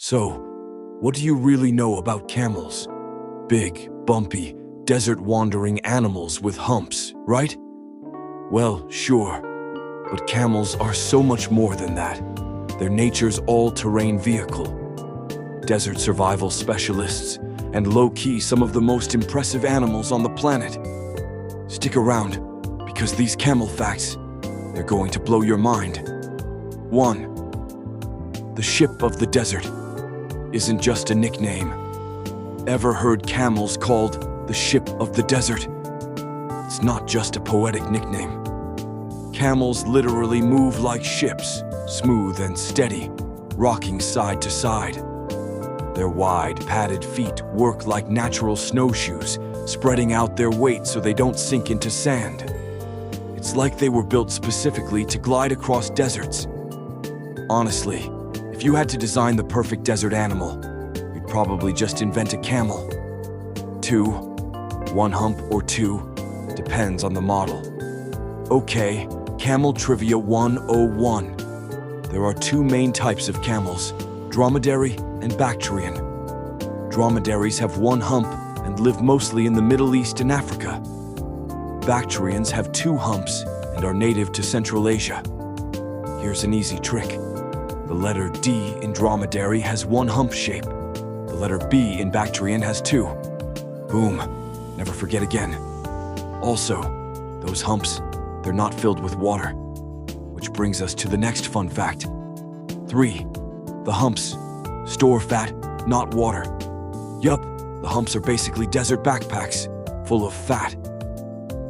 So, what do you really know about camels? Big, bumpy, desert-wandering animals with humps, right? Well, sure, but camels are so much more than that. They're nature's all-terrain vehicle, desert survival specialists, and low-key some of the most impressive animals on the planet. Stick around, because these camel facts, they're going to blow your mind. 1. The ship of the desert isn't just a nickname. Ever heard camels called the ship of the desert? It's not just a poetic nickname. Camels literally move like ships, smooth and steady, rocking side to side. Their wide, padded feet work like natural snowshoes, spreading out their weight so they don't sink into sand. It's like they were built specifically to glide across deserts. Honestly, if you had to design the perfect desert animal, you'd probably just invent a camel. 2. One hump or two, depends on the model. Okay, Camel Trivia 101. There are two main types of camels, dromedary and Bactrian. Dromedaries have one hump and live mostly in the Middle East and Africa. Bactrians have two humps and are native to Central Asia. Here's an easy trick. The letter D in dromedary has one hump shape. The letter B in Bactrian has two. Boom. Never forget again. Also, those humps, they're not filled with water. Which brings us to the next fun fact. 3. The humps store fat, not water. Yup, the humps are basically desert backpacks, full of fat.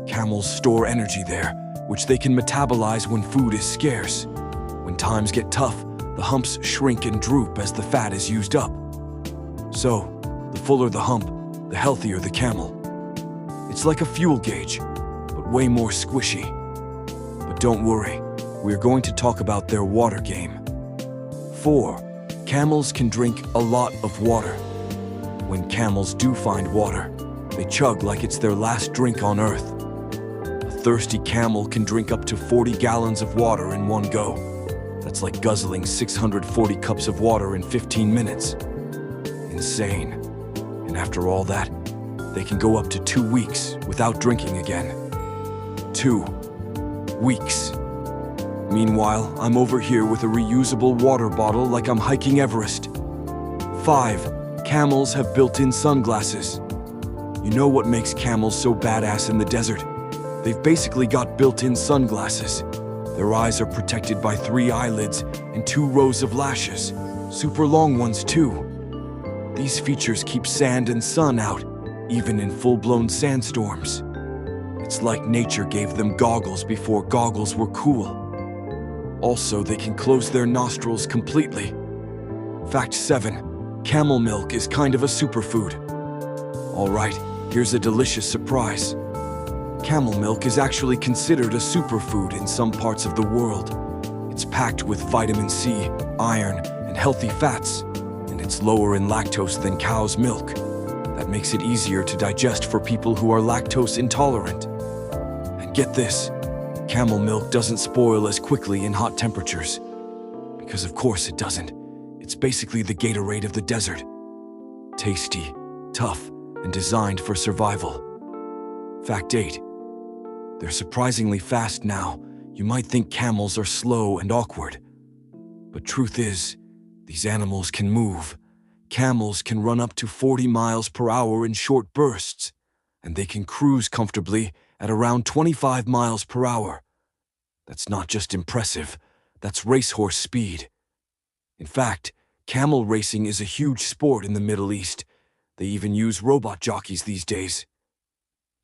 Camels store energy there, which they can metabolize when food is scarce. When times get tough, the humps shrink and droop as the fat is used up. So, the fuller the hump, the healthier the camel. It's like a fuel gauge, but way more squishy. But don't worry, we're going to talk about their water game. 4. Camels can drink a lot of water. When camels do find water, they chug like it's their last drink on Earth. A thirsty camel can drink up to 40 gallons of water in one go. That's like guzzling 640 cups of water in 15 minutes. Insane. And after all that, they can go up to 2 weeks without drinking again. 2 weeks. Meanwhile, I'm over here with a reusable water bottle like I'm hiking Everest. 5. Camels have built-in sunglasses. You know what makes camels so badass in the desert? They've basically got built-in sunglasses. Their eyes are protected by 3 eyelids and 2 rows of lashes, super long ones too. These features keep sand and sun out, even in full-blown sandstorms. It's like nature gave them goggles before goggles were cool. Also, they can close their nostrils completely. Fact 7. Camel milk is kind of a superfood. Alright, here's a delicious surprise. Camel milk is actually considered a superfood in some parts of the world. It's packed with vitamin C, iron, and healthy fats, and it's lower in lactose than cow's milk. That makes it easier to digest for people who are lactose intolerant. And get this, camel milk doesn't spoil as quickly in hot temperatures. Because of course it doesn't. It's basically the Gatorade of the desert. Tasty, tough, and designed for survival. Fact 8. They're surprisingly fast now. You might think camels are slow and awkward. But truth is, these animals can move. Camels can run up to 40 miles per hour in short bursts, and they can cruise comfortably at around 25 miles per hour. That's not just impressive, that's racehorse speed. In fact, camel racing is a huge sport in the Middle East. They even use robot jockeys these days.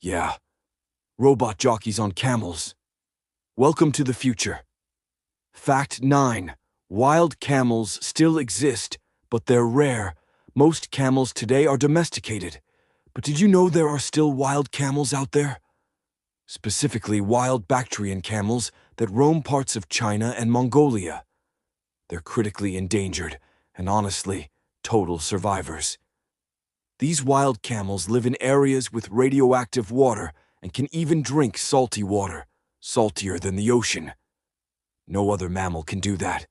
Yeah, robot jockeys on camels. Welcome to the future. Fact 9. Wild camels still exist, but they're rare. Most camels today are domesticated. But did you know there are still wild camels out there? Specifically wild Bactrian camels that roam parts of China and Mongolia. They're critically endangered, and honestly, total survivors. These wild camels live in areas with radioactive water and can even drink salty water, saltier than the ocean. No other mammal can do that.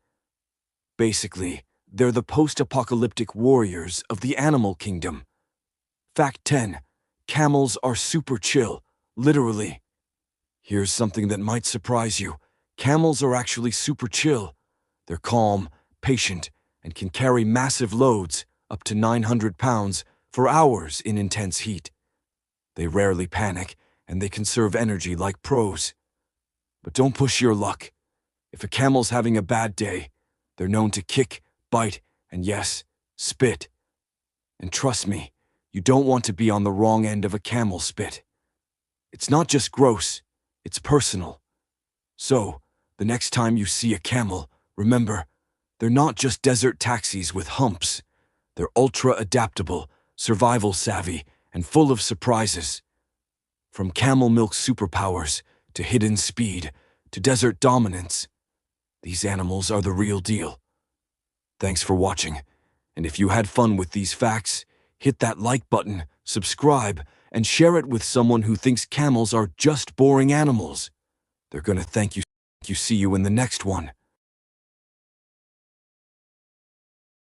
Basically, They're the post-apocalyptic warriors of the animal kingdom. Fact 10. Camels are super chill, literally. Here's something that might surprise you. Camels are actually super chill. They're calm, patient, and can carry massive loads, up to 900 pounds, for hours in intense heat. They rarely panic, and they conserve energy like pros. But don't push your luck. If a camel's having a bad day, they're known to kick, bite, and yes, spit. And trust me, you don't want to be on the wrong end of a camel spit. It's not just gross, it's personal. So, the next time you see a camel, remember, they're not just desert taxis with humps. They're ultra-adaptable, survival-savvy, and full of surprises. From camel milk superpowers, to hidden speed, to desert dominance, these animals are the real deal. Thanks for watching, and if you had fun with these facts, hit that like button, subscribe, and share it with someone who thinks camels are just boring animals. They're gonna thank you. See you in the next one.